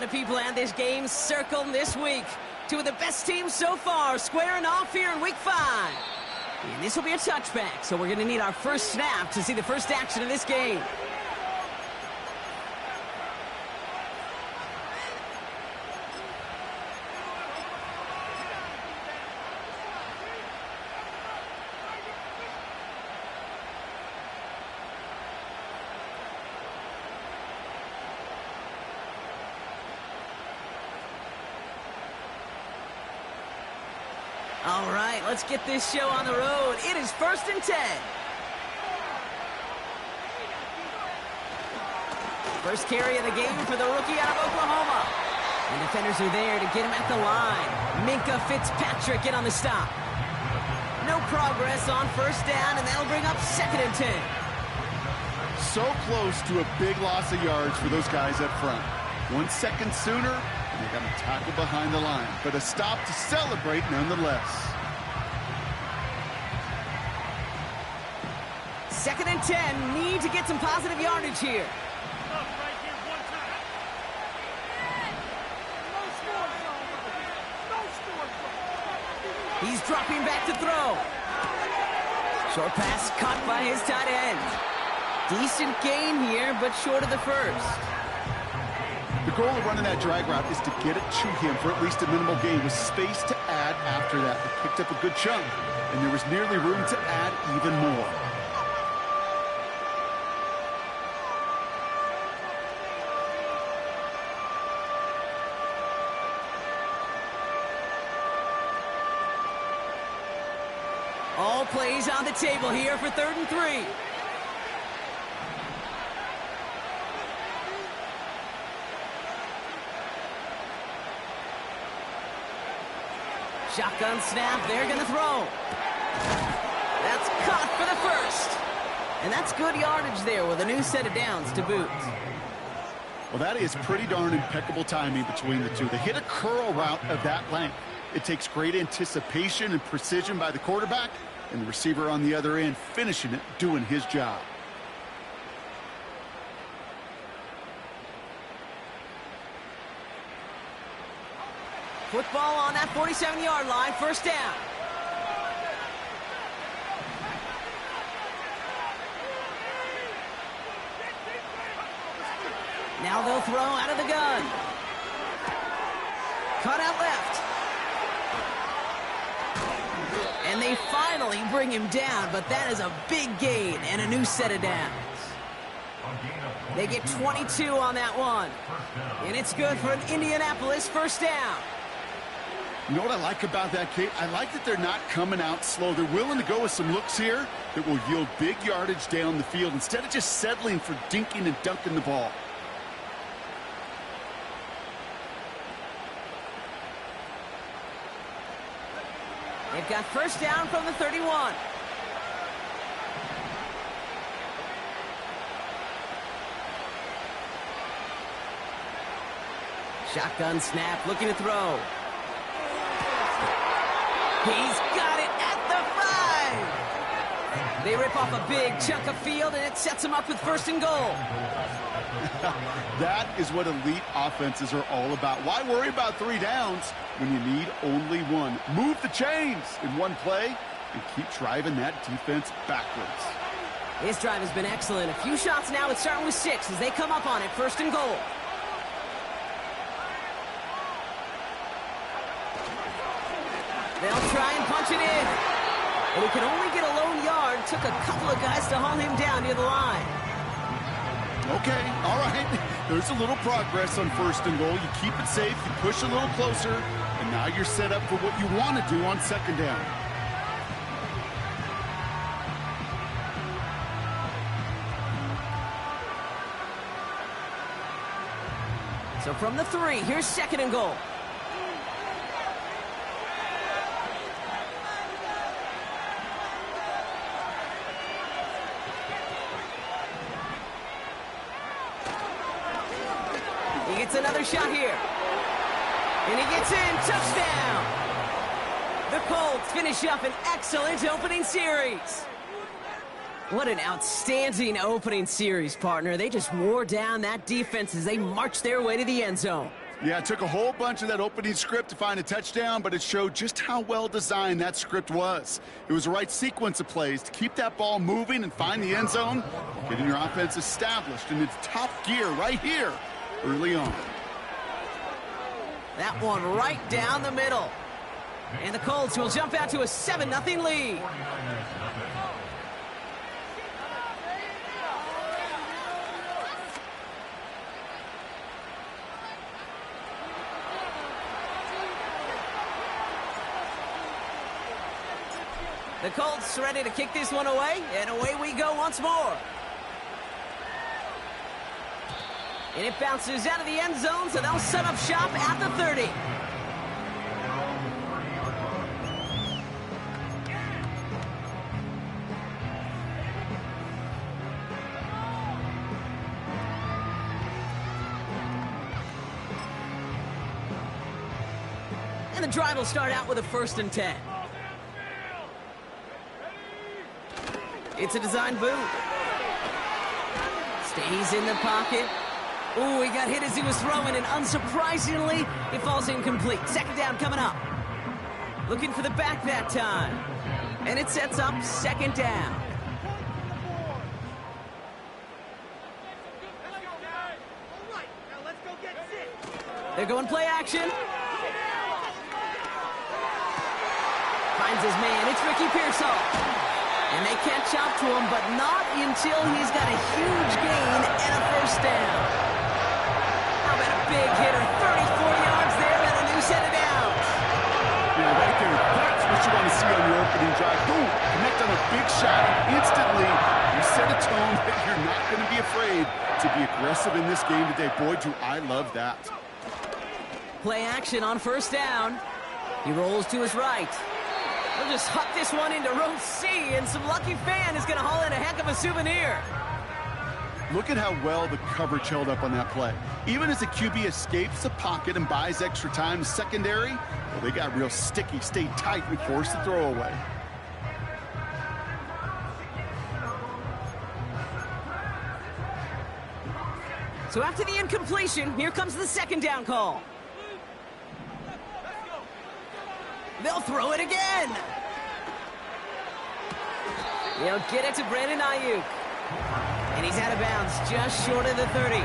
of people at this game circled this week. Two of the best teams so far squaring off here in Week 5. And this will be a touchback, so we're going to need our first snap to see the first action of this game. All right, let's get this show on the road. It is 1st and 10. First carry of the game for the rookie out of Oklahoma. And defenders are there to get him at the line. Minkah Fitzpatrick in on the stop. No progress on first down, and that'll bring up 2nd and 10. So close to a big loss of yards for those guys up front. 1 second sooner, and they got to tackle behind the line. But a stop to celebrate nonetheless. 2nd and 10, need to get some positive yardage here. He's dropping back to throw. Short pass caught by his tight end. Decent gain here, but short of the first. The goal of running that drag route is to get it to him for at least a minimal gain with space to add after that. They picked up a good chunk, and there was nearly room to add even more. All plays on the table here for 3rd and 3. Shotgun snap, they're going to throw. That's caught for the first. And that's good yardage there with a new set of downs to boot. Well, that is pretty darn impeccable timing between the two. They hit a curl route of that length. It takes great anticipation and precision by the quarterback, and the receiver on the other end finishing it, doing his job. Football on that 47-yard line, first down. Now they'll throw out of the gun. Cut out left. And they finally bring him down, but that is a big gain and a new set of downs. They get 22 on that one. And it's good for an Indianapolis first down. You know what I like about that, Kate? I like that they're not coming out slow. They're willing to go with some looks here that will yield big yardage down the field instead of just settling for dinking and dunking the ball. They've got first down from the 31. Shotgun snap, looking to throw. He's got it at the 5. They rip off a big chunk of field, and it sets him up with 1st and goal. That is what elite offenses are all about. Why worry about 3 downs when you need only 1? Move the chains in one play and keep driving that defense backwards. His drive has been excellent. A few shots now. It's starting with 6 as they come up on it. 1st and goal. They'll try and punch it in. And he can only get a lone yard. Took a couple of guys to haul him down near the line. Okay, all right. There's a little progress on 1st and goal. You keep it safe, you push a little closer, and now you're set up for what you want to do on 2nd down. So from the 3, here's 2nd and goal. He gets another shot here. And he gets in. Touchdown. The Colts finish up an excellent opening series. What an outstanding opening series, partner. They just wore down that defense as they marched their way to the end zone. Yeah, it took a whole bunch of that opening script to find a touchdown, but it showed just how well designed that script was. It was the right sequence of plays to keep that ball moving and find the end zone, getting your offense established in its top gear right here early on. That one right down the middle. And the Colts will jump out to a 7-0 lead. The Colts ready to kick this one away, and away we go once more. And it bounces out of the end zone, so they'll set up shop at the 30. And the drive will start out with a 1st and 10. It's a design boot. Stays in the pocket. Ooh, he got hit as he was throwing, and unsurprisingly, it falls incomplete. 2nd down coming up. Looking for the back that time. And it sets up 2nd down. They're going play action. Finds his man. It's Ricky Pearsall. And they catch up to him, but not until he's got a huge gain and a 1st down. How about a big hitter? 34 yards there and a new set of downs. Yeah, right there. That's what you want to see on your opening drive. Boom! Connect on a big shot. Instantly, you set a tone that you're not going to be afraid to be aggressive in this game today. Boy, do I love that. Play action on 1st down. He rolls to his right. He'll just huck this one into row C, and some lucky fan is going to haul in a heck of a souvenir. Look at how well the coverage held up on that play. Even as the QB escapes the pocket and buys extra time to secondary, well, they got real sticky, stayed tight, and forced the throw away. So after the incompletion, here comes the 2nd down call. They'll throw it again. They'll get it to Brandon Ayuk. And he's out of bounds, just short of the 30.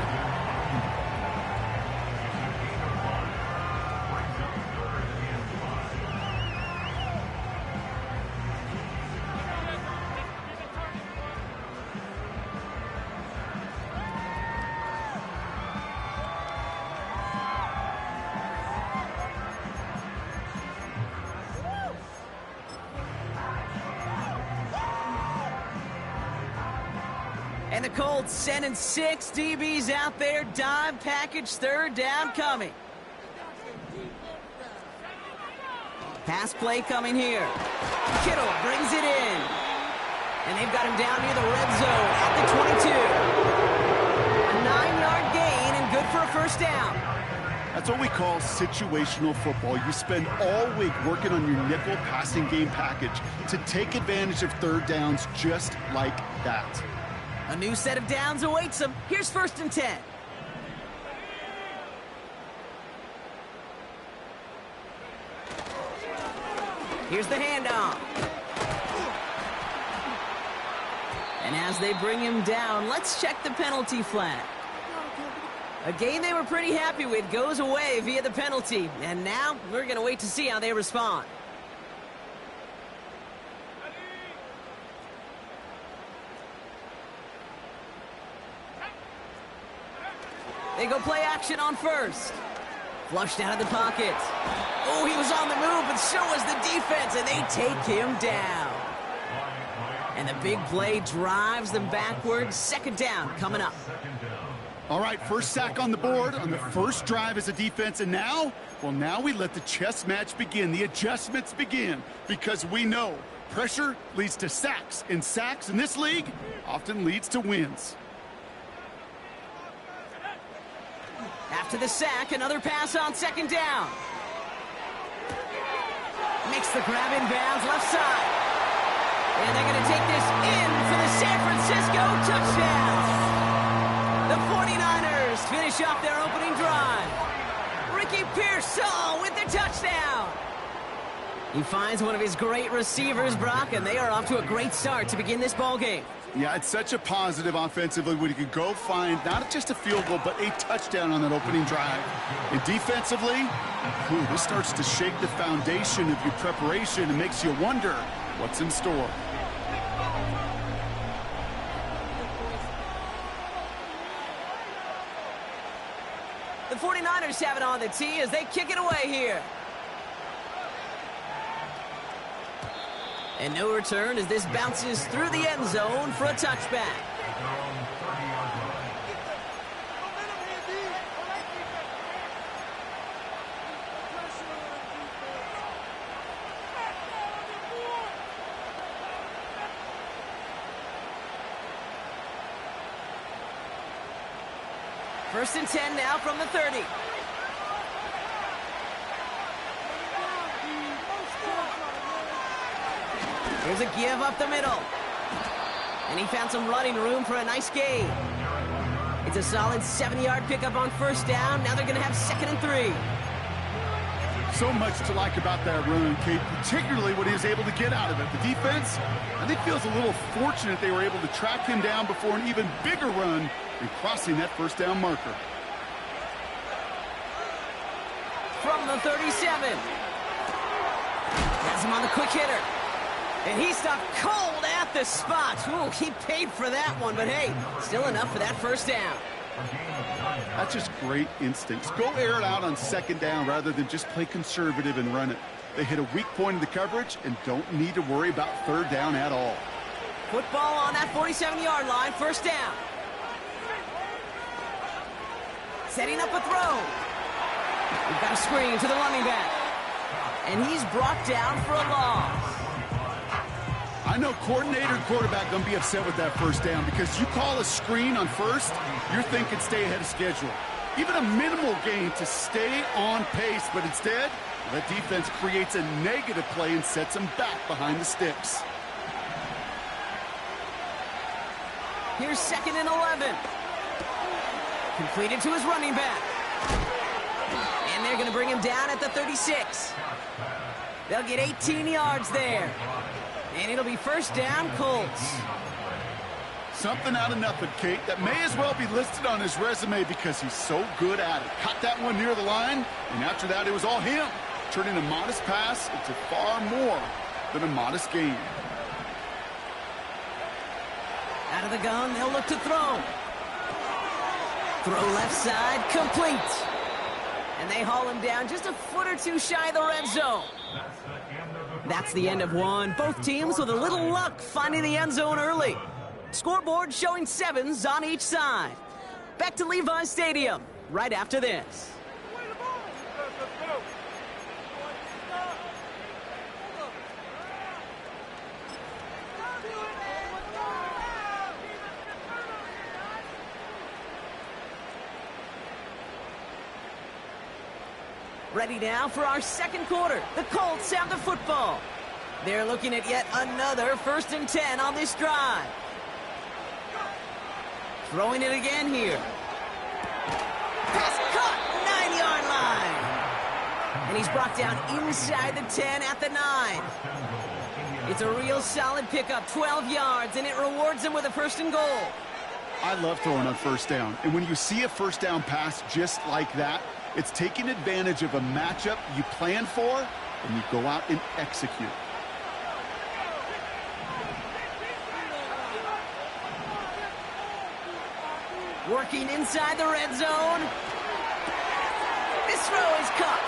And the Colts sending 6 DBs out there. Dive package, 3rd down coming. Pass play coming here. Kittle brings it in. And they've got him down near the red zone at the 22. A 9-yard gain and good for a 1st down. That's what we call situational football. You spend all week working on your nickel passing game package to take advantage of 3rd downs just like that. A new set of downs awaits them. Here's 1st and 10. Here's the handoff. And as they bring him down, let's check the penalty flag. A game they were pretty happy with goes away via the penalty. And now we're going to wait to see how they respond. They go play action on 1st. Flushed out of the pocket. Oh, he was on the move, but so was the defense, and they take him down. And the big play drives them backwards. 2nd down coming up. All right, 1st sack on the board on the 1st drive as a defense, and now, well, now we let the chess match begin. The adjustments begin, because we know pressure leads to sacks, and sacks in this league often leads to wins. After the sack, another pass on 2nd down. Makes the grab in bounds left side. And they're going to take this in for the San Francisco touchdown. The 49ers finish off their opening drive. Ricky Pearsall with the touchdown. He finds one of his great receivers, Brock, and they are off to a great start to begin this ball game. Yeah, it's such a positive offensively when you can go find not just a field goal, but a touchdown on that opening drive. And defensively, this starts to shake the foundation of your preparation and makes you wonder what's in store. The 49ers have it on the tee as they kick it away here. And no return as this bounces through the end zone for a touchback. First and 10 now from the 30. Here's a give up the middle. And he found some running room for a nice gain. It's a solid 7-yard pickup on first down. Now they're going to have 2nd and 3. So much to like about that run, Kate, particularly what he was able to get out of it. The defense, I think, feels a little fortunate they were able to track him down before an even bigger run and crossing that first down marker. From the 37. Has him on the quick hitter. And he stopped cold at the spot. Ooh, he paid for that one, but hey, still enough for that first down. That's just great instincts. Go air it out on 2nd down rather than just play conservative and run it. They hit a weak point in the coverage and don't need to worry about 3rd down at all. Football on that 47-yard line, first down. Setting up a throw. We've got a screen to the running back. And he's brought down for a loss. I know coordinator and quarterback going to be upset with that first down because you call a screen on first, you're thinking stay ahead of schedule. Even a minimal gain to stay on pace, but instead, the defense creates a negative play and sets them back behind the sticks. Here's 2nd and 11. Completed to his running back. And they're going to bring him down at the 36. They'll get 18 yards there. And it'll be first down, Colts. Something out of nothing, Kate, that may as well be listed on his resume because he's so good at it. Caught that one near the line, and after that, it was all him, turning a modest pass into far more than a modest gain. Out of the gun, they'll look to throw. Throw left side, complete. And they haul him down just a foot or two shy of the red zone. That's the end of one. Both teams with a little luck finding the end zone early. Scoreboard showing 7s on each side. Back to Levi's Stadium right after this. Ready now for our 2nd quarter. The Colts have the football. They're looking at yet another 1st and 10 on this drive. Throwing it again here. Pass caught, 9-yard line. And he's brought down inside the 10 at the 9. It's a real solid pickup, 12 yards, and it rewards him with a 1st and goal. I love throwing on first down. And when you see a first down pass just like that, it's taking advantage of a matchup you plan for, and you go out and execute. Working inside the red zone. This throw is caught.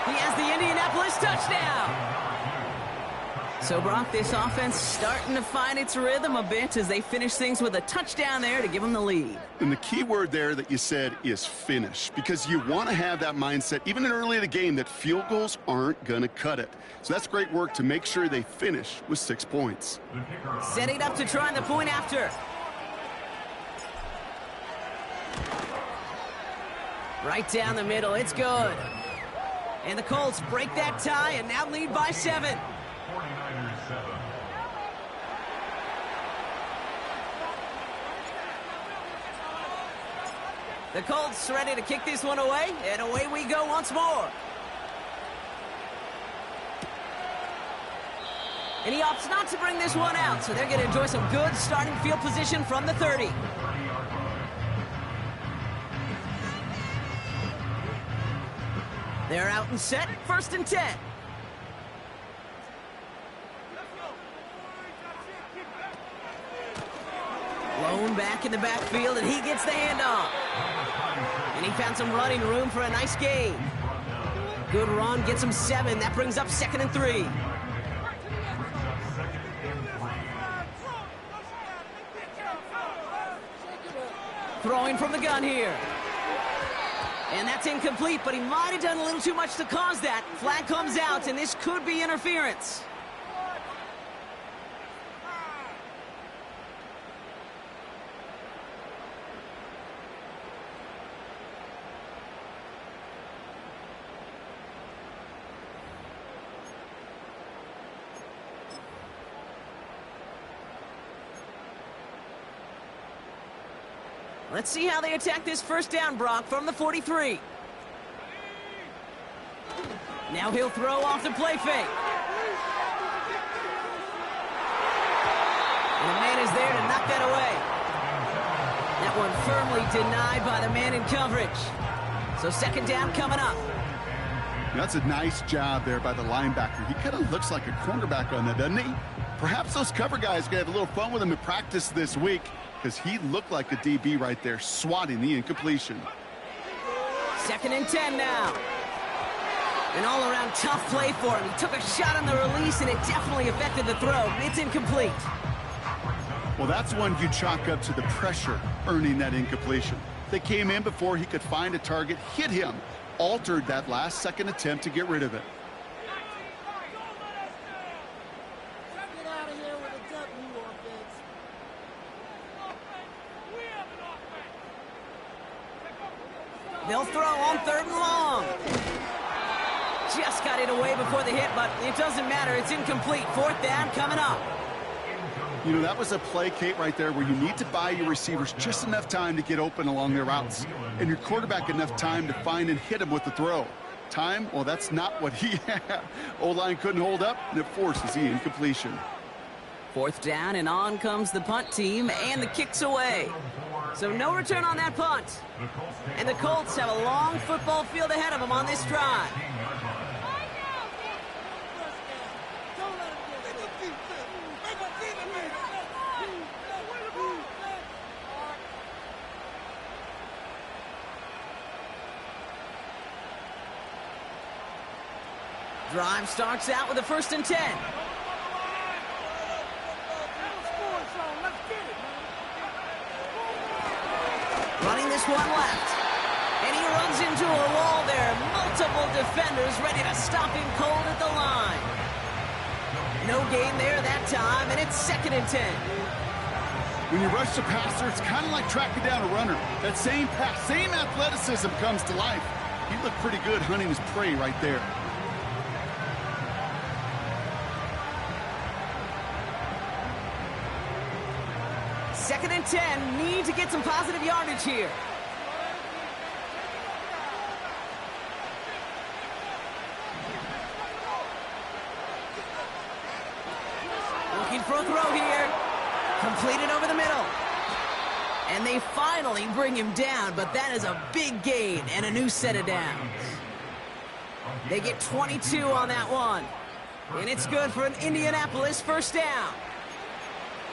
He has the Indianapolis touchdown. So, Brock, this offense starting to find its rhythm a bit as they finish things with a touchdown there to give them the lead. And the key word there that you said is finish, because you want to have that mindset, even in early in the game, that field goals aren't going to cut it. So that's great work to make sure they finish with 6 points. Setting up to try the point after. Right down the middle, it's good. And the Colts break that tie and now lead by 7. The Colts ready to kick this one away, and away we go once more. And he opts not to bring this one out, so they're going to enjoy some good starting field position from the 30. They're out and set, 1st and 10. Lone back in the backfield, and he gets the handoff. And he found some running room for a nice gain. Good run, gets him 7. That brings up 2nd and 3. Throwing from the gun here. And that's incomplete, but he might have done a little too much to cause that. Flag comes out, and this could be interference. Let's see how they attack this 1st down, Brock, from the 43. Now he'll throw off the play fake. And the man is there to knock that away. That one firmly denied by the man in coverage. So 2nd down coming up. That's a nice job there by the linebacker. He kind of looks like a cornerback on that, doesn't he? Perhaps those cover guys can have a little fun with him in practice this week, because he looked like a DB right there, swatting the incompletion. 2nd and 10 now. An all-around tough play for him. He took a shot on the release, and it definitely affected the throw. It's incomplete. Well, that's one you chalk up to the pressure earning that incompletion. They came in before he could find a target, hit him, altered that last second attempt to get rid of it. They'll throw on 3rd and long. Just got it away before the hit, but it doesn't matter. It's incomplete. 4th down coming up. You know, that was a play, Kate, right there where you need to buy your receivers just enough time to get open along their routes, and your quarterback enough time to find and hit him with the throw. Time, well, that's not what he had. O-line couldn't hold up, and it forces the incompletion. 4th down, and on comes the punt team, and the kick's away. So no return on that punt. And the Colts have a long football field ahead of them on this drive. Drive starts out with a 1st and 10. Running this one left. And he runs into a wall there. Multiple defenders ready to stop him cold at the line. No gain there that time, and it's 2nd and 10. When you rush the passer, it's kind of like tracking down a runner. That same pass, same athleticism comes to life. He looked pretty good hunting his prey right there. Second and 10, need to get some positive yardage here. Looking for a throw here. Completed over the middle. And they finally bring him down, but that is a big gain and a new set of downs. They get 22 on that one. And it's good for an Indianapolis 1st down.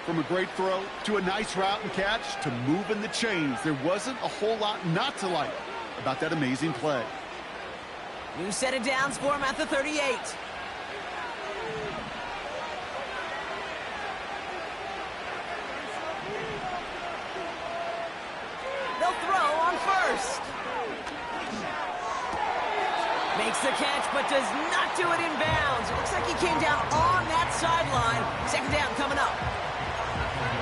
From a great throw to a nice route and catch to moving the chains, there wasn't a whole lot not to like about that amazing play. New set of downs for him at the 38. They'll throw on 1st. Makes the catch, but does not do it in bounds. It looks like he came down on that sideline. 2nd down coming up.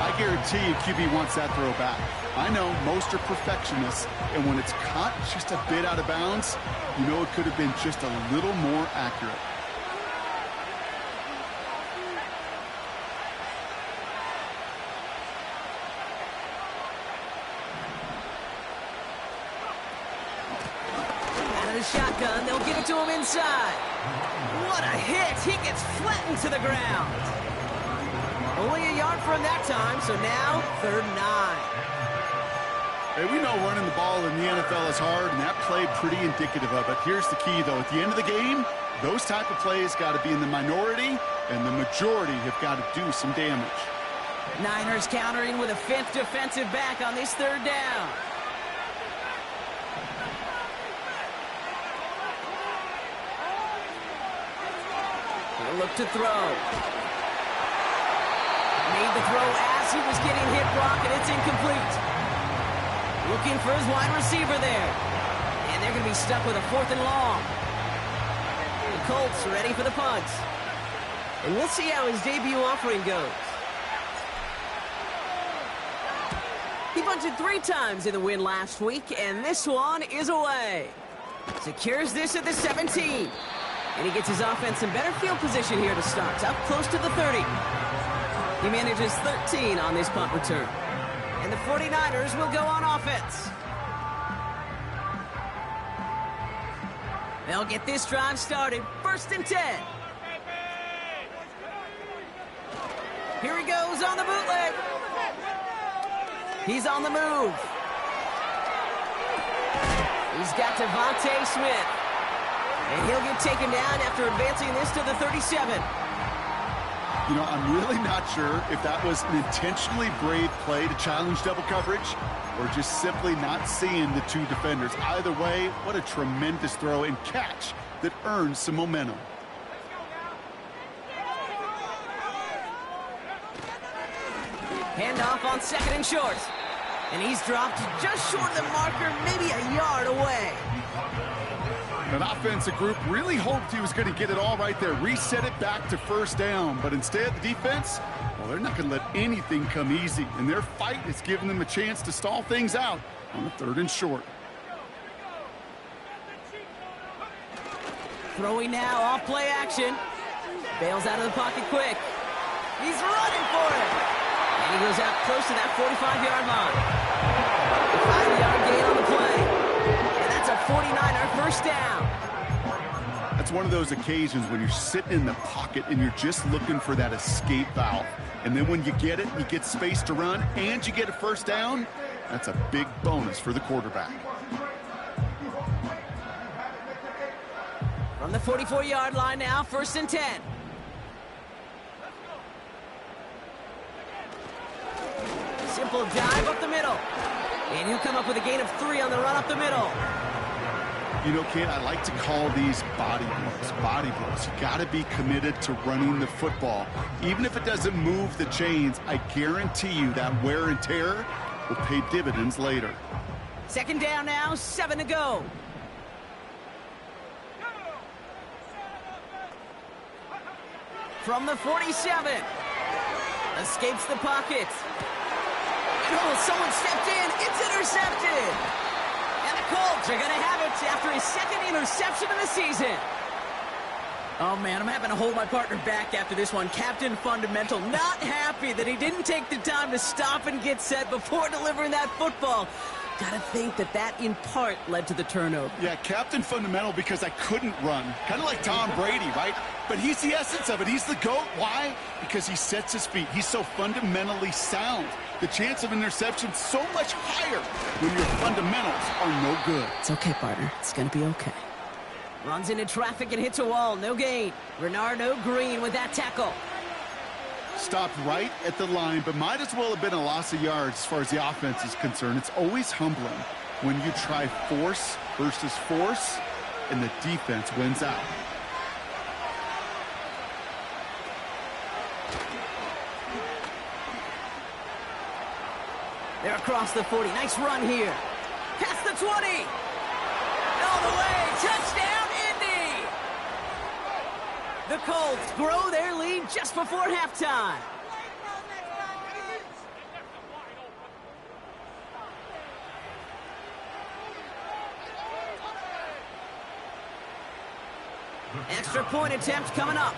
I guarantee you QB wants that throw back. I know most are perfectionists, and when it's caught just a bit out of bounds, you know it could have been just a little more accurate. the shotgun. They'll give it to him inside. What a hit. He gets flattened to the ground. Only a yard for him that time, so now 3rd and 9. Hey, we know running the ball in the NFL is hard, and that play pretty indicative of it. Here's the key, though. At the end of the game, those type of plays got to be in the minority, and the majority have got to do some damage. Niners countering with a 5th defensive back on this 3rd down. He'll look to throw. Made the throw as he was getting hit, Brock, and it's incomplete. Looking for his wide receiver there. And they're going to be stuck with a 4th and long. The Colts ready for the punt. And we'll see how his debut offering goes. He bunted 3 times in the win last week, and this one is away. Secures this at the 17. And he gets his offense in better field position here to start. Up close to the 30. He manages 13 on this punt return. And the 49ers will go on offense. They'll get this drive started. 1st and 10. Here he goes on the bootleg. He's on the move. He's got Devontae Smith. And he'll get taken down after advancing this to the 37. You know, I'm really not sure if that was an intentionally brave play to challenge double coverage or just simply not seeing the 2 defenders. Either way, what a tremendous throw and catch that earns some momentum. Handoff on 2nd and short. And he's dropped just short of the marker, maybe a yard away. An offensive group really hoped he was going to get it all right there, reset it back to 1st down. But instead, the defense, well, they're not going to let anything come easy. And their fight is giving them a chance to stall things out on the 3rd and short. Throwing now, off play action. Bails out of the pocket quick. He's running for it. And he goes out close to that 45-yard line. A 5-yard gain on the play. And that's a 49er 1st down. That's one of those occasions when you're sitting in the pocket and you're just looking for that escape valve. And then when you get it, you get space to run, and you get a 1st down, that's a big bonus for the quarterback. From the 44-yard line now, 1st and 10. Simple dive up the middle. And he'll come up with a gain of 3 on the run up the middle. You know, Ken, I like to call these body blows. Body blows. You got to be committed to running the football. Even if it doesn't move the chains, I guarantee you that wear and tear will pay dividends later. 2nd down now, 7 to go. From the 47. Escapes the pocket. Oh, someone stepped in. It's intercepted. And the Colts are going to have it after his 2nd interception of the season. Oh, man, I'm having to hold my partner back after this one. Captain Fundamental not happy that he didn't take the time to stop and get set before delivering that football. Got to think that that, in part, led to the turnover. Yeah, Captain Fundamental because I couldn't run. Kind of like Tom Brady, right? But he's the essence of it. He's the GOAT. Why? Because he sets his feet. He's so fundamentally sound. The chance of interception so much higher when your fundamentals are no good. It's okay, partner. It's going to be okay. Runs into traffic and hits a wall. No gain. Renardo Green with that tackle. Stopped right at the line, but might as well have been a loss of yards as far as the offense is concerned. It's always humbling when you try force versus force, and the defense wins out. They're across the 40. Nice run here. Past the 20. All the way. Touchdown, Indy. The Colts grow their lead just before halftime. Extra point attempt coming up.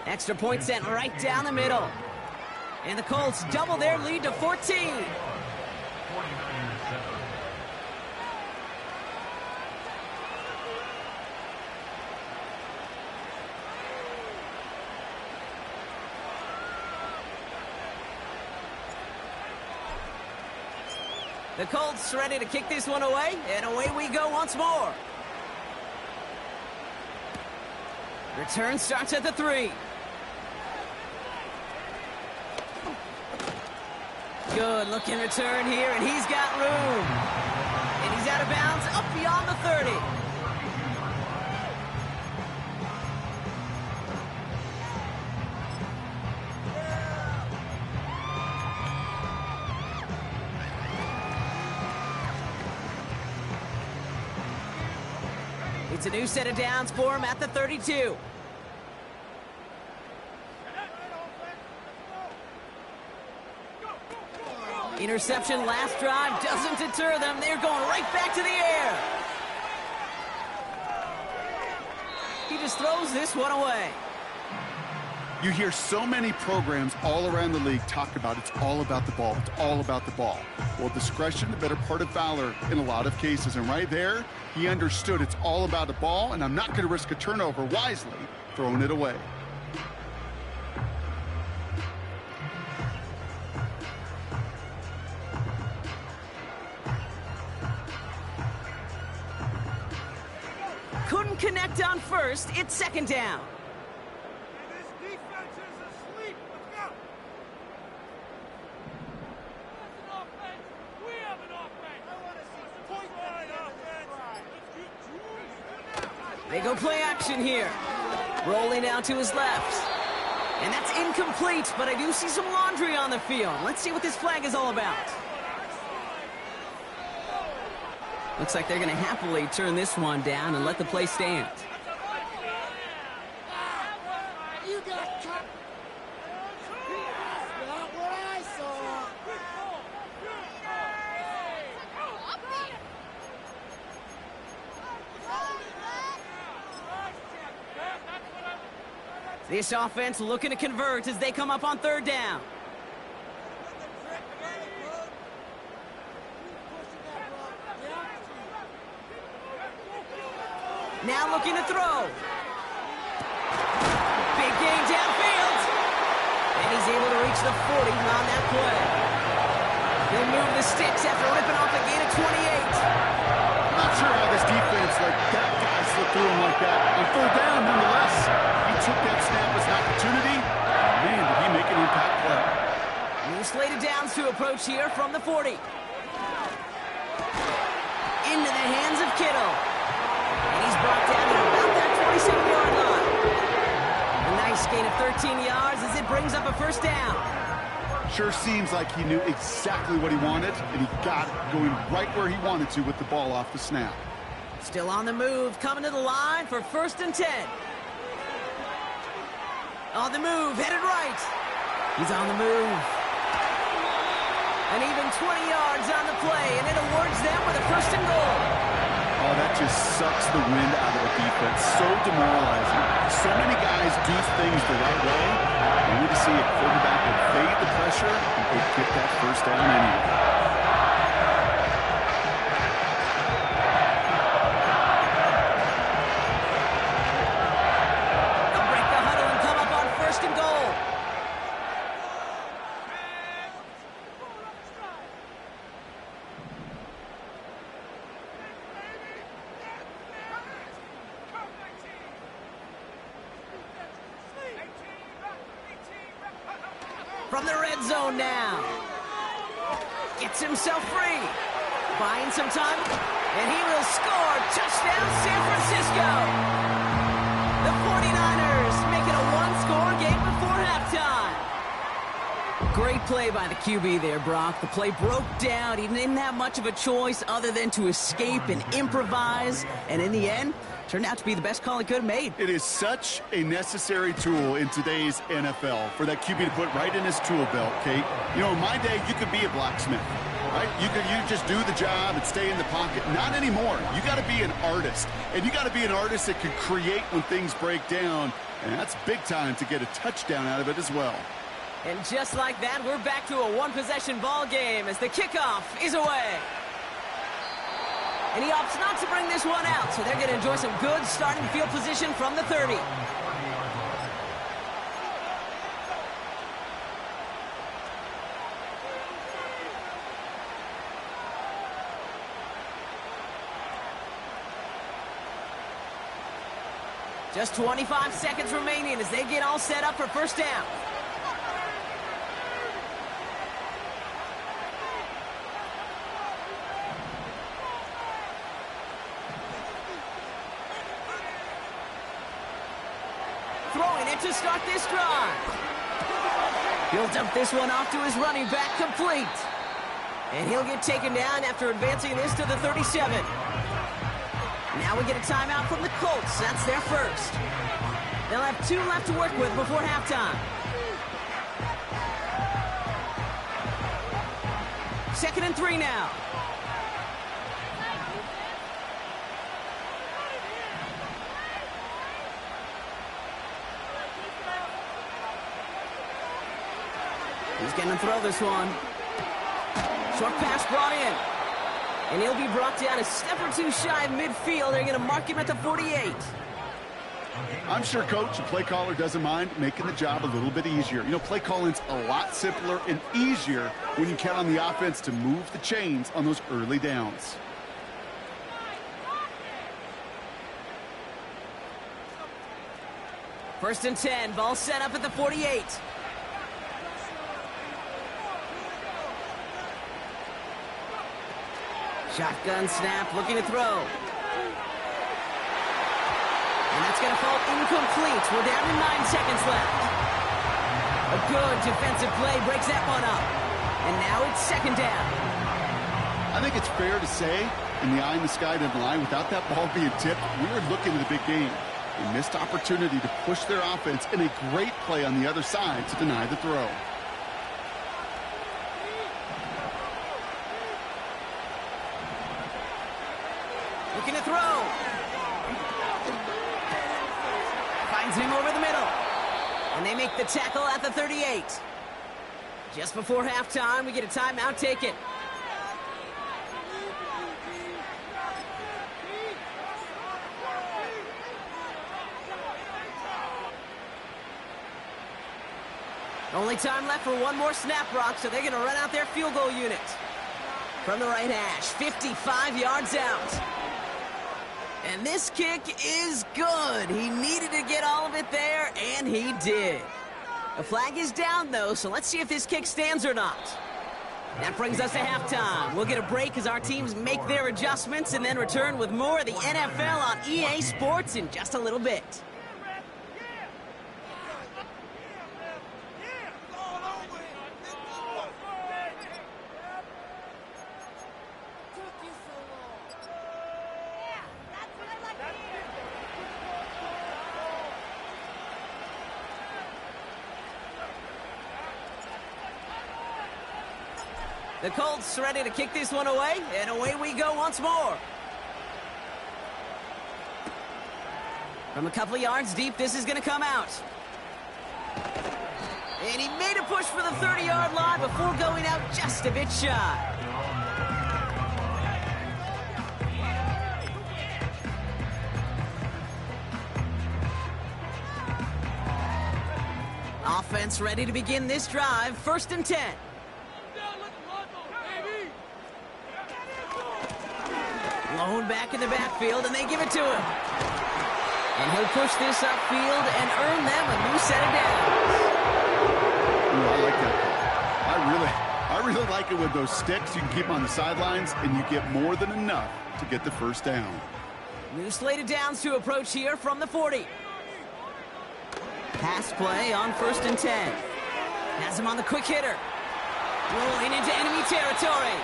Extra point sent right down the middle. And the Colts double their lead to 14. The Colts ready to kick this one away, and away we go once more. Return starts at the 3. Good looking return here, and he's got room. And he's out of bounds up beyond the 30. It's a new set of downs for him at the 32. Interception last drive doesn't deter them. They're going right back to the air. He just throws this one away. You hear so many programs all around the league talk about it's all about the ball. It's all about the ball. Well, discretion, the better part of valor in a lot of cases. And right there, he understood it's all about the ball, and I'm not going to risk a turnover wisely, throwing it away. Couldn't connect on first. It's second down. This defense is asleep. Let's go. That's an offense. We have an offense. I want to see point line offense. They go play action here. Rolling out to his left. And that's incomplete, but I do see some laundry on the field. Let's see what this flag is all about. Looks like they're going to happily turn this one down and let the play stand. You got cut. That's not what I saw. This offense looking to convert as they come up on third down. Now looking to throw. Big gain downfield. And he's able to reach the 40 on that play. He'll move the sticks after ripping off a gain of 28. I'm not sure how this defense let that guy slip through him like that. On third down, nonetheless, he took that snap as an opportunity. Man, did he make an impact play. New slate of downs to approach here from the 40. Into the hands of Kittle. And he's brought down at about that 27-yard line. A nice gain of 13 yards as it brings up a first down. Sure seems like he knew exactly what he wanted, and he got it going right where he wanted to with the ball off the snap. Still on the move, coming to the line for 1st and 10. On the move, headed right. He's on the move. And even 20 yards on the play, and it awards them with a 1st and goal. Oh, that just sucks the wind out of the defense. So demoralizing. So many guys do things the right way. We need to see a quarterback evade the pressure and go get that first down anyway. They'll break the huddle and come up on 1st and goal. From the red zone now. Gets himself free. Buying some time. And he will score. Touchdown, San Francisco. The 49ers make it a one-score game before halftime. Great play by the QB there, Brock. The play broke down. He didn't have much of a choice other than to escape and improvise. And in the end, turned out to be the best call he could have made. It is such a necessary tool in today's NFL for that QB to put right in his tool belt, Kate. You know, in my day, you could be a blacksmith, right? You just do the job and stay in the pocket. Not anymore. You got to be an artist. And you got to be an artist that can create when things break down. And that's big time to get a touchdown out of it as well. And just like that, we're back to a one-possession ball game as the kickoff is away. And he opts not to bring this one out, so they're going to enjoy some good starting field position from the 30. Just 25 seconds remaining as they get all set up for first down. Throwing it to start this drive. He'll dump this one off to his running back, complete. And he'll get taken down after advancing this to the 37. Now we get a timeout from the Colts. That's their first. They'll have 2 left to work with before halftime. Second and 3 now. He's going to throw this one. Short pass brought in. And he'll be brought down a step or 2 shy of midfield. They're going to mark him at the 48. I'm sure, Coach, the play caller doesn't mind making the job a little bit easier. You know, play calling's a lot simpler and easier when you count on the offense to move the chains on those early downs. First and 10. Ball set up at the 48. Shotgun snap, looking to throw. And that's going to fall incomplete. We're down to 9 seconds left. A good defensive play breaks that one up. And now it's second down. I think it's fair to say, in the eye in the sky deadline, without that ball being tipped, we were looking at a big game. A missed opportunity to push their offense and a great play on the other side to deny the throw. Looking to throw. Finds him over the middle. And they make the tackle at the 38. Just before halftime, we get a timeout taken. Only time left for one more snap, Brock, so they're going to run out their field goal unit. From the right hash, 55 yards out. And this kick is good. He needed to get all of it there, and he did. The flag is down, though, so let's see if this kick stands or not. That brings us to halftime. We'll get a break as our teams make their adjustments and then return with more of the NFL on EA Sports in just a little bit. The Colts ready to kick this one away, and away we go once more. From a couple of yards deep, this is going to come out. And he made a push for the 30-yard line before going out just a bit shy. Offense ready to begin this drive, first and 10. Lone back in the backfield, and they give it to him. And he'll push this upfield and earn them a new set of downs. Ooh, I like that. I really like it with those sticks. You can keep them on the sidelines, and you get more than enough to get the first down. New slate of downs to approach here from the 40. Pass play on first and 10. Has him on the quick hitter. Rolling into enemy territory.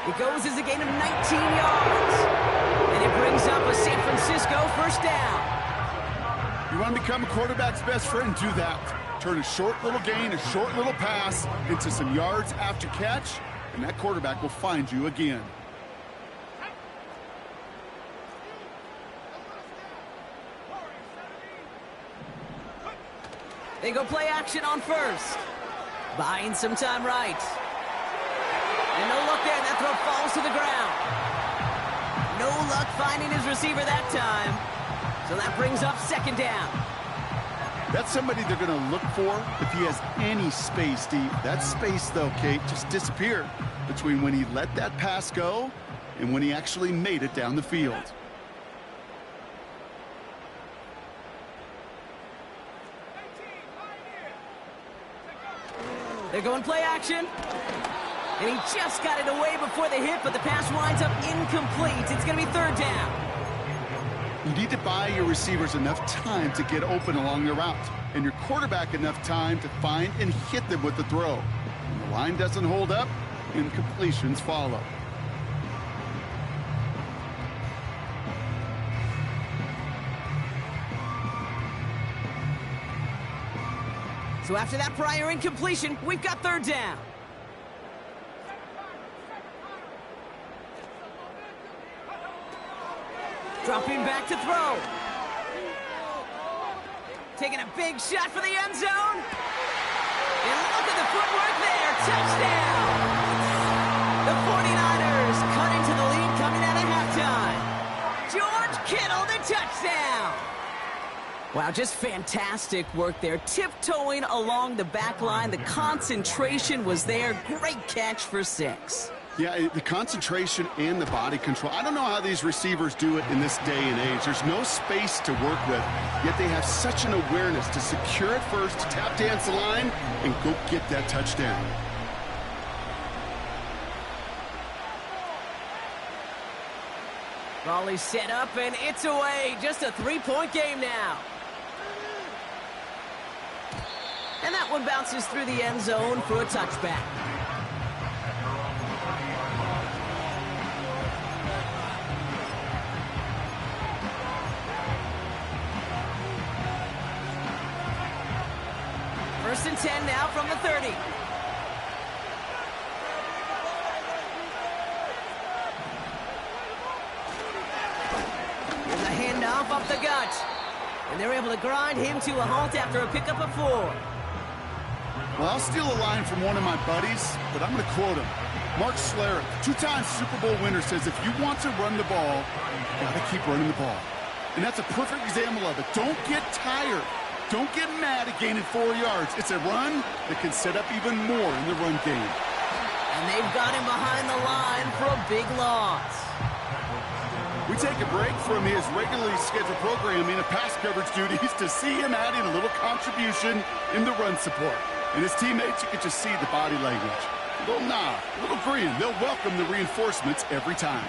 It goes as a gain of 19 yards. And it brings up a San Francisco first down. You want to become a quarterback's best friend? Do that. Turn a short little gain, a short little pass into some yards after catch, and that quarterback will find you again. They go play action on first. Buying some time right. And no luck there. That throw falls to the ground. No luck finding his receiver that time. So that brings up second down. That's somebody they're going to look for if he has any space, Steve. That space, though, Kate, just disappeared between when he let that pass go and when he actually made it down the field. They're going play action. And he just got it away before the hit, but the pass winds up incomplete. It's going to be third down. You need to buy your receivers enough time to get open along the route, and your quarterback enough time to find and hit them with the throw. When the line doesn't hold up, incompletions follow. So after that prior incompletion, we've got third down. Dropping back to throw. Taking a big shot for the end zone. And look at the footwork there. Touchdown! The 49ers cut into the lead coming out of halftime. George Kittle, the touchdown! Wow, just fantastic work there. Tiptoeing along the back line. The concentration was there. Great catch for 6. Yeah, the concentration and the body control. I don't know how these receivers do it in this day and age. There's no space to work with, yet they have such an awareness to secure it first, to tap dance the line, and go get that touchdown. Raleigh set up, and it's away. Just a 3-point game now. And that one bounces through the end zone for a touchback. First and 10 now from the 30. There's a handoff up the gut. And they're able to grind him to a halt after a pickup of 4. Well, I'll steal a line from one of my buddies, but I'm going to quote him. Mark Schlereth, 2-time Super Bowl winner, says if you want to run the ball, you got to keep running the ball. And that's a perfect example of it. Don't get tired. Don't get mad at gaining 4 yards. It's a run that can set up even more in the run game. And they've got him behind the line for a big loss. We take a break from his regularly scheduled programming and pass coverage duties to see him adding a little contribution in the run support. And his teammates, you can just see the body language. A little nod, a little grin. They'll welcome the reinforcements every time.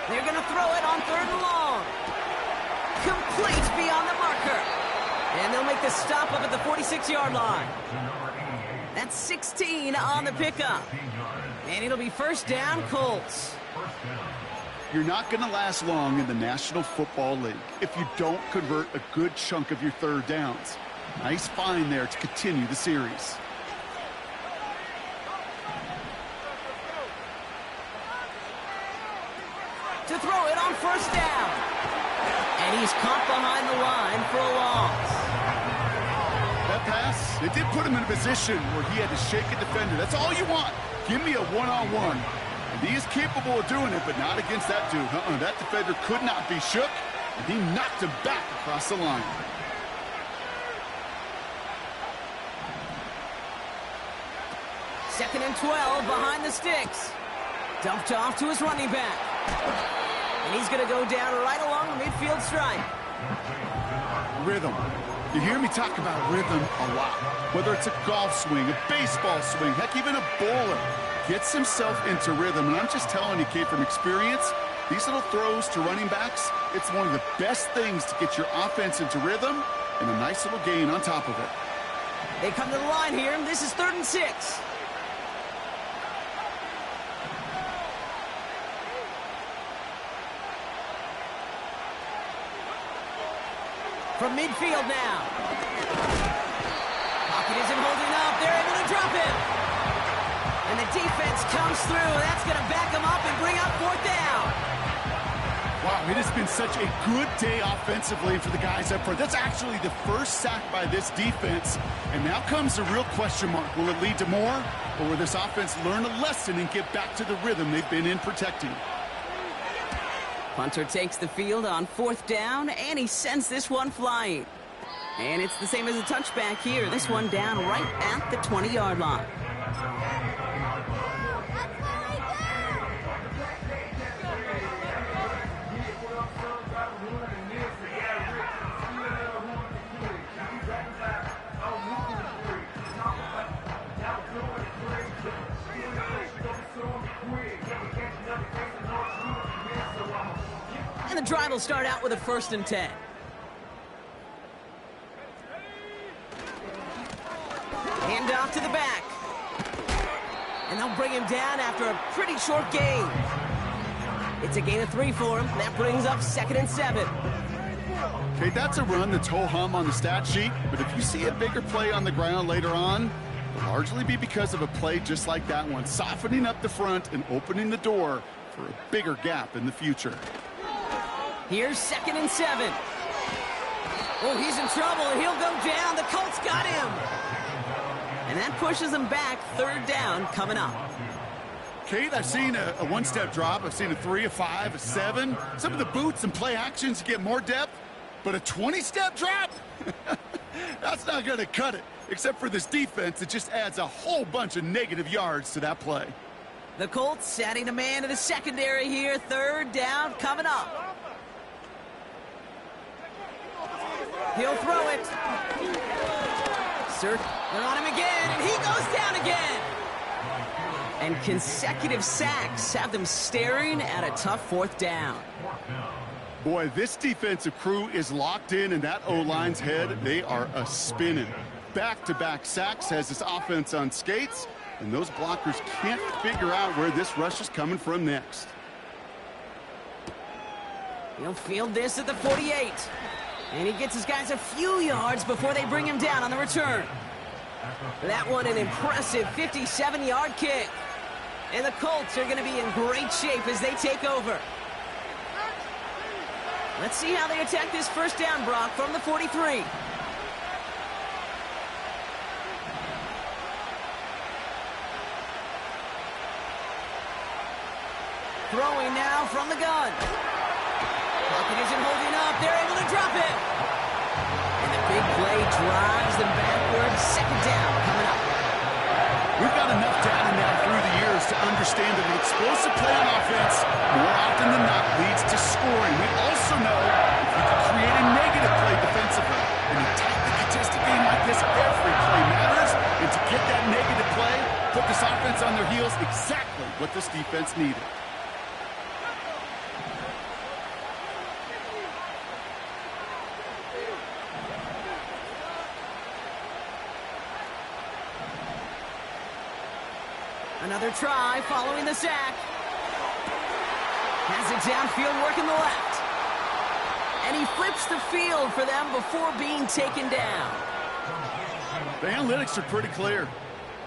They're going to throw it on 3rd and long. Complete beyond the marker. And they'll make the stop up at the 46-yard line. That's 16 on the pickup. And it'll be first down, Colts. You're not going to last long in the National Football League if you don't convert a good chunk of your 3rd downs. Nice find there to continue the series. To throw it on 1st down. And he's caught behind the line for a loss. That pass, it did put him in a position where he had to shake a defender. That's all you want. Give me a one-on-one. And he is capable of doing it, but not against that dude. That defender could not be shook, and he knocked him back across the line. Second and 12 behind the sticks. Dumped off to his running back. And he's going to go down right along the midfield stripe. Rhythm. You hear me talk about rhythm a lot. Whether it's a golf swing, a baseball swing, heck, even a bowler gets himself into rhythm. And I'm just telling you, kid, from experience, these little throws to running backs, it's one of the best things to get your offense into rhythm and a nice little gain on top of it. They come to the line here. This is 3rd and 6. From midfield now. Pocket isn't holding up. They're able to drop him. And the defense comes through. That's going to back him up and bring up 4th down. Wow, it has been such a good day offensively for the guys up front. That's actually the first sack by this defense. And now comes the real question mark. Will it lead to more? Or will this offense learn a lesson and get back to the rhythm they've been in protecting? Punter takes the field on 4th down, and he sends this one flying. And it's the same as a touchback here. This one down right at the 20-yard line. drive will start out with a 1st and 10. Hand off to the back. And they'll bring him down after a pretty short gain. It's a gain of 3 for him. That brings up 2nd and 7. Okay, that's a run that's ho-hum on the stat sheet, but if you see a bigger play on the ground later on, it'll largely be because of a play just like that one, softening up the front and opening the door for a bigger gap in the future. Here's 2nd and 7. Oh, he's in trouble, and he'll go down. The Colts got him. And that pushes them back. 3rd down coming up. Kate, I've seen a one-step drop. I've seen a 3, a 5, a 7. Some of the boots and play actions get more depth, but a 20-step drop? That's not going to cut it, except for this defense that just adds a whole bunch of negative yards to that play. The Colts adding a man to the secondary here. 3rd down coming up. He'll throw it. They're on him again, and he goes down again. And consecutive sacks have them staring at a tough 4th down. Boy, this defensive crew is locked in that O-line's head. They are a-spinning. Back-to-back sacks has this offense on skates, and those blockers can't figure out where this rush is coming from next. He'll field this at the 48. And he gets his guys a few yards before they bring him down on the return. That one an impressive 57-yard kick. And the Colts are going to be in great shape as they take over. Let's see how they attack this 1st down, Brock, from the 43. Throwing now from the gun. Pocket isn't holding up. They're able to drop it. And the big play drives them backwards. 2nd down coming up. We've got enough data now through the years to understand that an explosive play on offense more often than not leads to scoring. We also know if you can create a negative play defensively. In a tightly contested game like this, every play matters. And to get that negative play, put this offense on their heels, exactly what this defense needed. Another try following the sack. Has it downfield working the left. And he flips the field for them before being taken down. The analytics are pretty clear.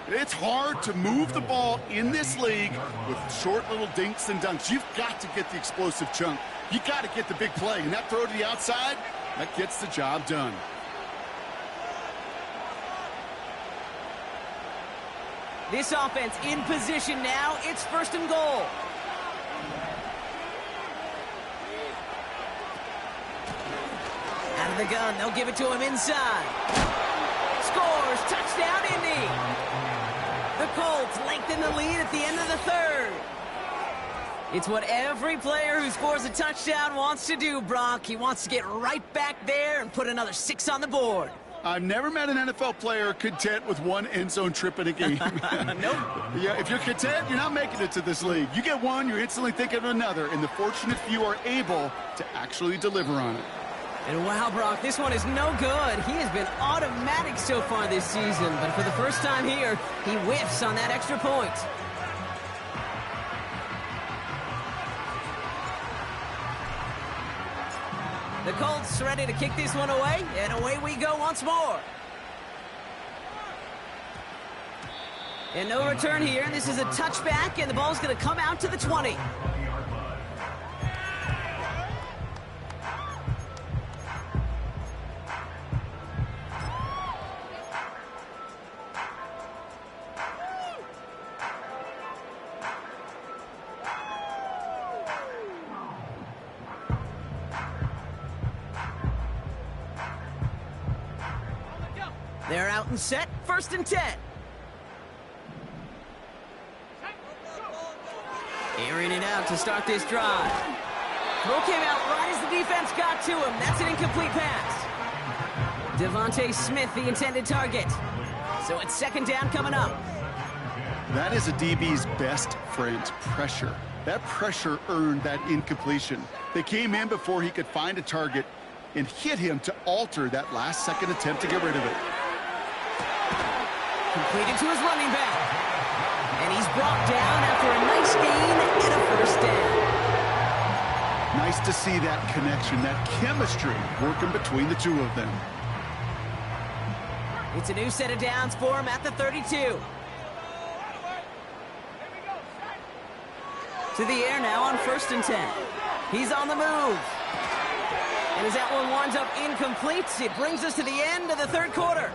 It's hard to move the ball in this league with short little dinks and dunks. You've got to get the explosive chunk. You got to get the big play. And that throw to the outside, that gets the job done. This offense in position now. It's 1st and goal. Out of the gun. They'll give it to him inside. Scores. Touchdown, Indy. The Colts lengthen the lead at the end of the 3rd. It's what every player who scores a touchdown wants to do, Brock. He wants to get right back there and put another 6 on the board. I've never met an NFL player content with one end zone trip in a game. Nope. Yeah, if you're content, you're not making it to this league. You get one, you're instantly thinking of another, and the fortunate few are able to actually deliver on it. And wow, Brock, this one is no good. He has been automatic so far this season, but for the first time here, he whiffs on that extra point. The Colts ready to kick this one away, and away we go once more. And no return here. This is a touchback, and the ball's going to come out to the 20. They're out and set, 1st and 10. Airing it out to start this drive. Throw came out right as the defense got to him. That's an incomplete pass. Devontae Smith, the intended target. So it's 2nd down coming up. That is a DB's best friend, pressure. That pressure earned that incompletion. They came in before he could find a target and hit him to alter that last-second attempt to get rid of it. Completed to his running back. And he's brought down after a nice gain and a first down. Nice to see that connection, that chemistry working between the two of them. It's a new set of downs for him at the 32. To the air now on 1st and 10. He's on the move. And as that one winds up incomplete, it brings us to the end of the third quarter.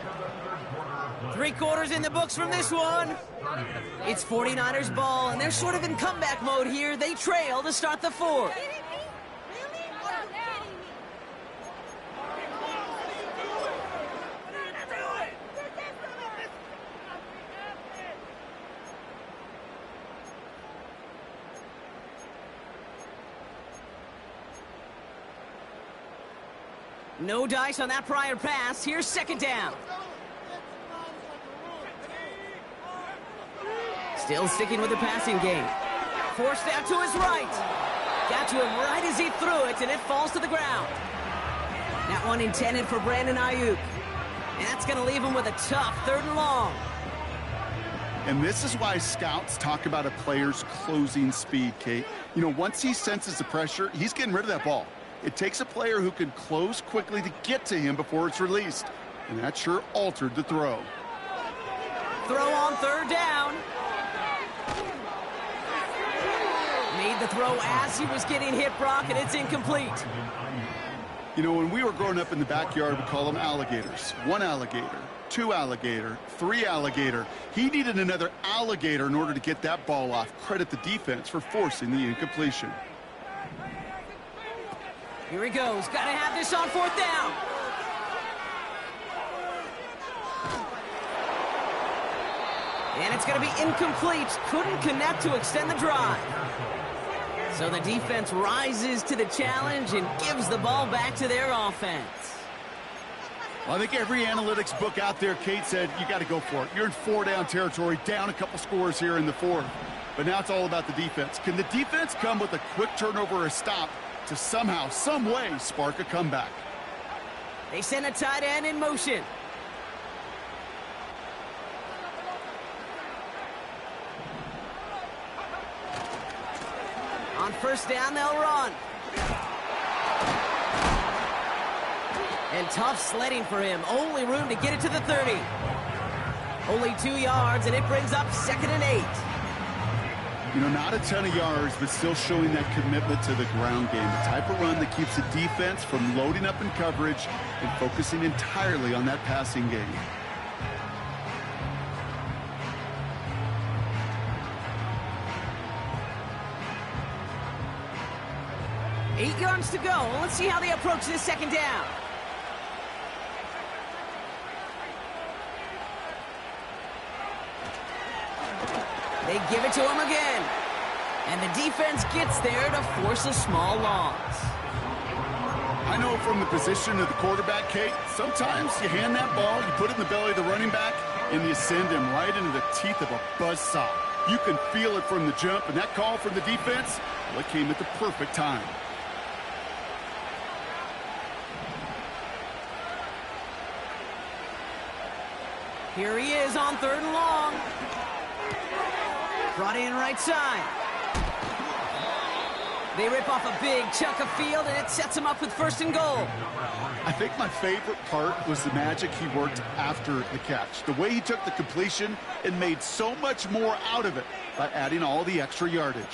3 quarters in the books from this one. It's 49ers ball, and they're sort of in comeback mode here. They trail to start the fourth. No dice on that prior pass. Here's 2nd down. Still sticking with the passing game. Forced out to his right. Got to him right as he threw it, and it falls to the ground. That one intended for Brandon Ayuk. And that's going to leave him with a tough 3rd and long. And this is why scouts talk about a player's closing speed, Kate. You know, once he senses the pressure, he's getting rid of that ball. It takes a player who can close quickly to get to him before it's released. And that sure altered the throw. Throw on 3rd down. Made the throw as he was getting hit, Brock, and it's incomplete. You know, when we were growing up in the backyard, we call them alligators. 1 alligator, 2 alligator, 3 alligator. He needed another alligator in order to get that ball off. Credit the defense for forcing the incompletion. Here he goes. Got to have this on 4th down. And it's going to be incomplete. Couldn't connect to extend the drive. So the defense rises to the challenge and gives the ball back to their offense. Well, I think every analytics book out there, Kate, said you got to go for it. You're in 4-down territory, down a couple scores here in the 4th. But now it's all about the defense. Can the defense come with a quick turnover or a stop to somehow, some way, spark a comeback? They send a tight end in motion. On 1st down, they'll run. And tough sledding for him. Only room to get it to the 30. Only 2 yards, and it brings up 2nd and 8. You know, not a ton of yards, but still showing that commitment to the ground game. The type of run that keeps the defense from loading up in coverage and focusing entirely on that passing game. Eight yards to go. Let's see how they approach this 2nd down. They give it to him again. And the defense gets there to force a small loss. I know from the position of the quarterback, Kate, sometimes you hand that ball, you put it in the belly of the running back, and you send him right into the teeth of a buzzsaw. You can feel it from the jump, and that call from the defense, well, it came at the perfect time. Here he is on 3rd and long. Brought in right side. They rip off a big chunk of field, and it sets him up with 1st and goal. I think my favorite part was the magic he worked after the catch. The way he took the completion and made so much more out of it by adding all the extra yardage.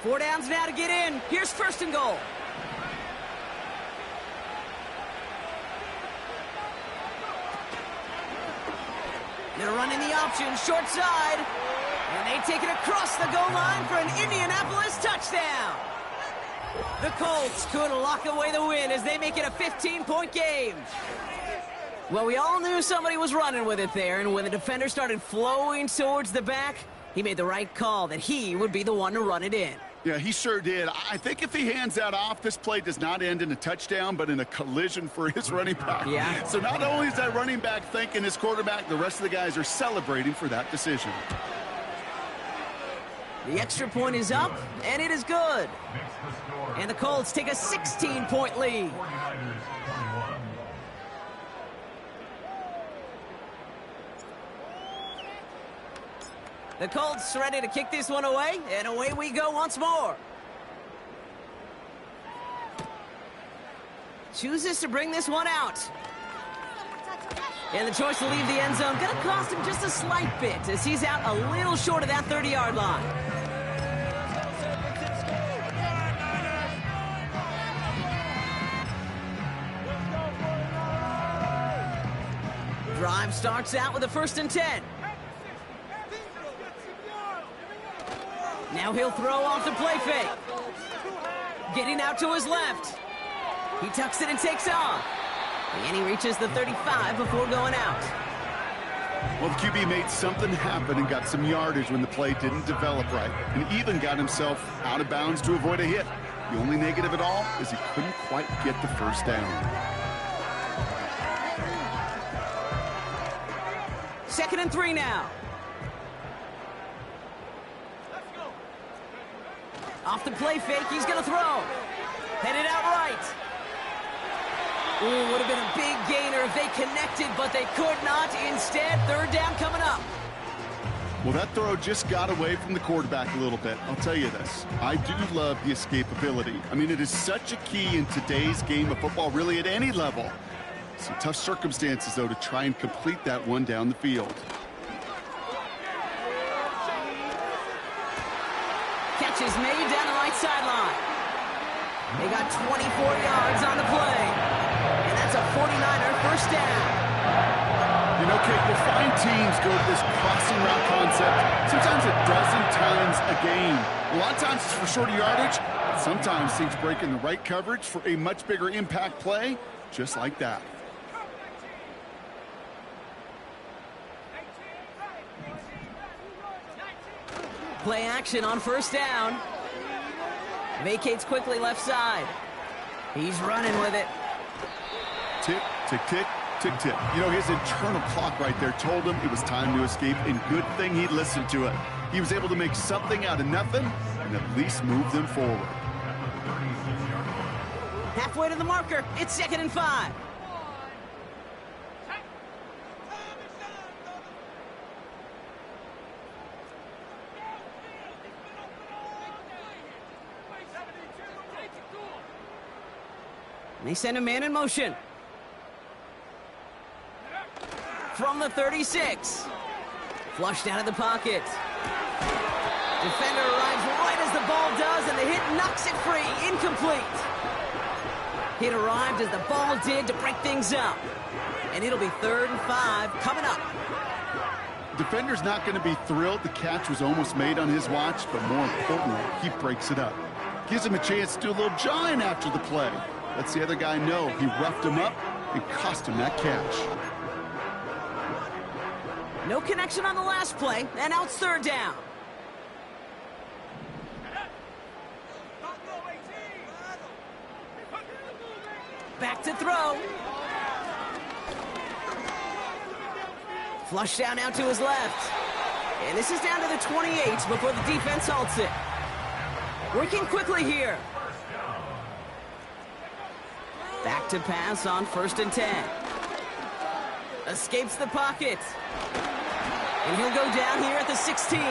Four downs now to get in. Here's 1st and goal. They're running the option, short side. And they take it across the goal line for an Indianapolis touchdown. The Colts could lock away the win as they make it a 15-point game. Well, we all knew somebody was running with it there, and when the defender started flowing towards the back, He made the right call that he would be the one to run it in. Yeah, he sure did. I think if he hands that off, this play does not end in a touchdown, but in a collision for his running back. Yeah. So not only is that running back thanking his quarterback, the rest of the guys are celebrating for that decision. The extra point is up, and it is good. And the Colts take a 16-point lead. The Colts ready to kick this one away, and away we go once more. Chooses to bring this one out. And the choice to leave the end zone going to cost him just a slight bit as he's out a little short of that 30-yard line. Drive starts out with a 1st and 10. Now he'll throw off the play fake. Getting out to his left. He tucks it and takes off. And he reaches the 35 before going out. Well, the QB made something happen and got some yardage when the play didn't develop right, and even got himself out of bounds to avoid a hit. The only negative at all is he couldn't quite get the first down. 2nd and 3 now. Off the play fake, he's going to throw. Headed out right. Ooh, would have been a big gainer if they connected, but they could not. Instead, 3rd down coming up. Well, that throw just got away from the quarterback a little bit. I'll tell you this. I do love the escapability. I mean, it is such a key in today's game of football, really at any level. Some tough circumstances, though, to try and complete that one down the field. Catch is made down the right sideline. They got 24 yards on the play. And that's a 49er 1st down. You know, Kate, you'll find teams go to this crossing route concept sometimes a dozen times a game. A lot of times it's for shorter yardage, but sometimes teams break in the right coverage for a much bigger impact play, just like that. Play action on 1st down. Vacates quickly left side. He's running with it. Tick, tick, tick, tick, tick. You know, his internal clock right there told him it was time to escape, and good thing he listened to it. He was able to make something out of nothing and at least move them forward. Halfway to the marker. It's 2nd and 5. They send a man in motion. From the 36. Flushed out of the pocket. Defender arrives right as the ball does, and the hit knocks it free. Incomplete. Hit arrived as the ball did to break things up. And it'll be 3rd and 5 coming up. Defender's not going to be thrilled the catch was almost made on his watch, but more importantly, he breaks it up. Gives him a chance to do a little jawing after the play. Lets the other guy know he roughed him up and cost him that catch. No connection on the last play, and now it's 3rd down. Back to throw. Flush down now to his left. And this is down to the 28 before the defense halts it. Working quickly here. Back to pass on 1st and 10. Escapes the pocket. And he'll go down here at the 16. 12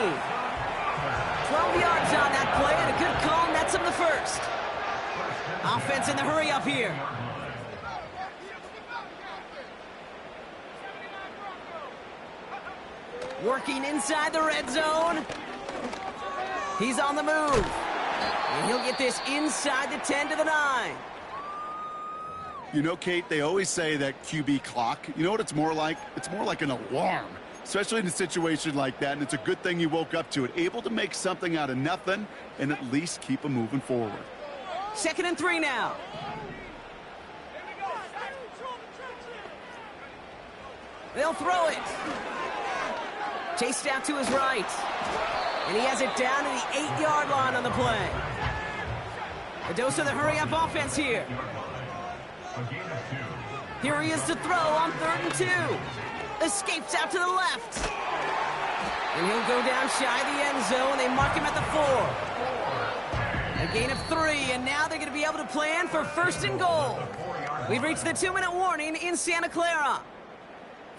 yards on that play, and a good call nets him the 1st. Offense in the hurry up here. Working inside the red zone. He's on the move. And he'll get this inside the 10 to the 9. You know, Kate, they always say that QB clock, you know what it's more like? It's more like an alarm, especially in a situation like that, and it's a good thing you woke up to it. Able to make something out of nothing and at least keep them moving forward. 2nd and 3 now. They'll throw it. Chased out to his right. And he has it down to the 8-yard line on the play. A dose of the hurry-up offense here. Here he is to throw on 3rd and 2. Escapes out to the left. And he'll go down shy of the end zone. They mark him at the 4. A gain of 3, and now they're going to be able to plan for 1st and goal. We've reached the 2-minute warning in Santa Clara.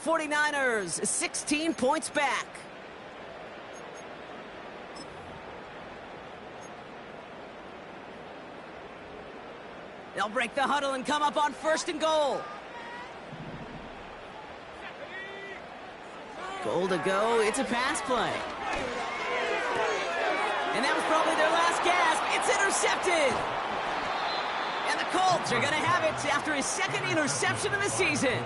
49ers, 16 points back. They'll break the huddle and come up on 1st and goal. Goal to go. It's a pass play. And that was probably their last gasp. It's intercepted. And the Colts are going to have it after his 2nd interception of the season.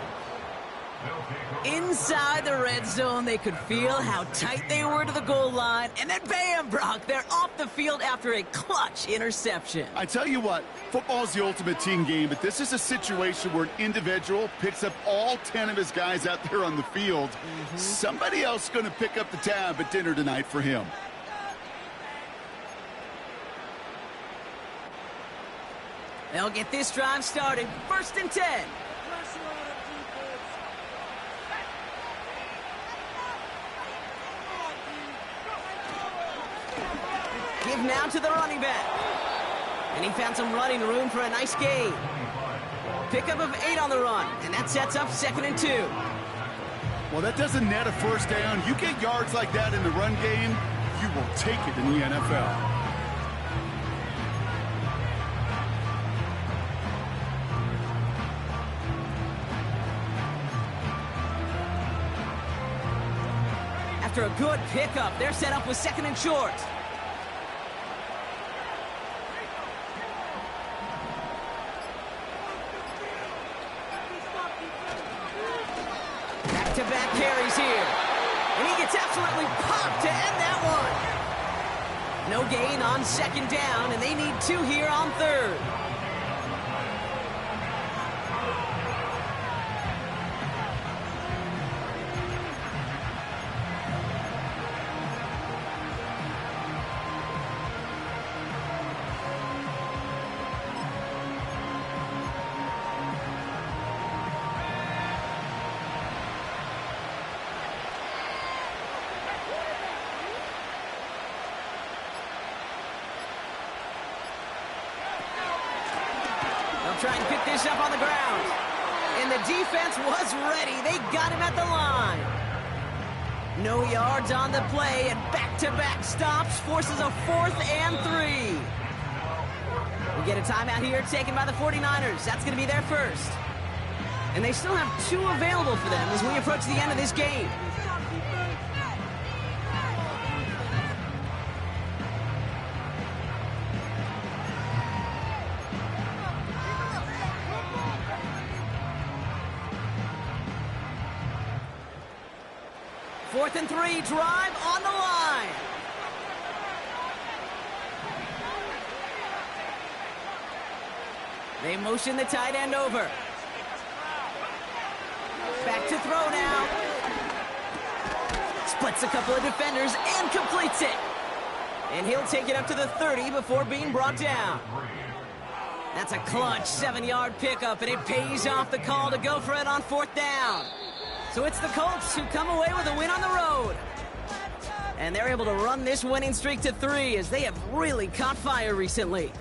Inside the red zone, they could feel how tight they were to the goal line. And then bam, Brock, they're off the field after a clutch interception. I tell you what, football's the ultimate team game, but this is a situation where an individual picks up all 10 of his guys out there on the field. Somebody else is going to pick up the tab at dinner tonight for him. They'll get this drive started. 1st and 10. Give now to the running back. And he found some running room for a nice gain. Pickup of 8 on the run, and that sets up 2nd and 2. Well, that doesn't net a 1st down. You get yards like that in the run game, you will take it in the NFL. After a good pickup, they're set up with 2nd and short. Back-to-back carries here. And he gets absolutely popped to end that one. No gain on 2nd down, and they need 2 here on 3rd. Try and pick this up on the ground. And the defense was ready. They got him at the line. No yards on the play, and back-to-back stops forces a 4th and 3. We get a timeout here taken by the 49ers. That's going to be their first. And they still have 2 available for them as we approach the end of this game. Fourth and 3, drive on the line. They motion the tight end over. Back to throw now. Splits a couple of defenders and completes it. And he'll take it up to the 30 before being brought down. That's a clutch 7-yard pickup, and it pays off the call to go for it on 4th down. So it's the Colts who come away with a win on the road. And they're able to run this winning streak to 3 as they have really caught fire recently.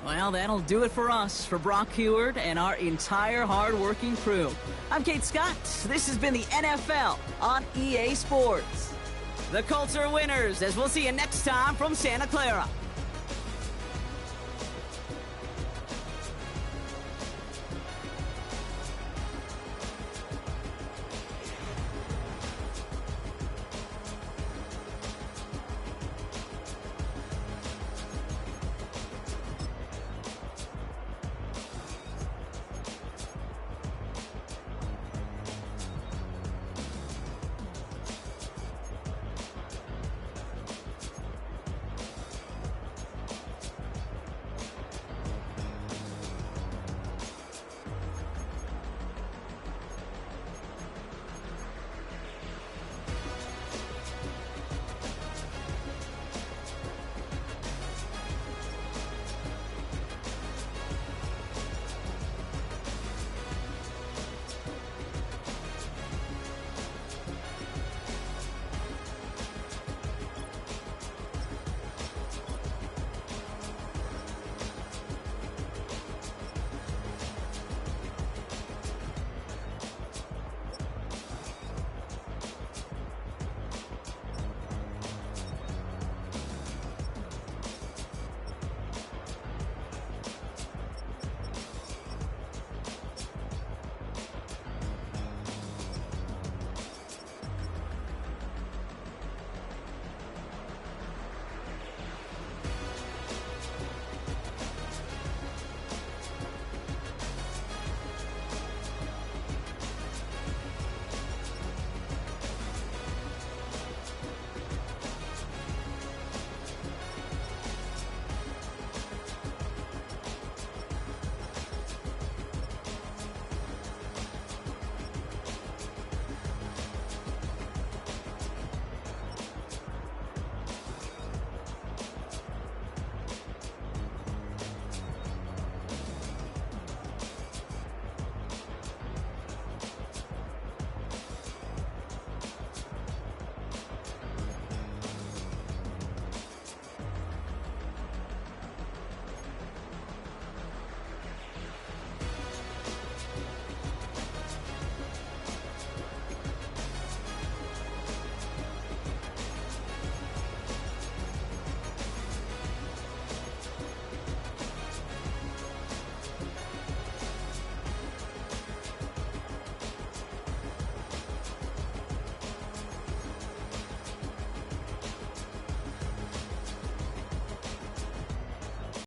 Well, that'll do it for us, for Brock Heward and our entire hard-working crew. I'm Kate Scott. This has been the NFL on EA Sports. The Colts are winners, as we'll see you next time from Santa Clara.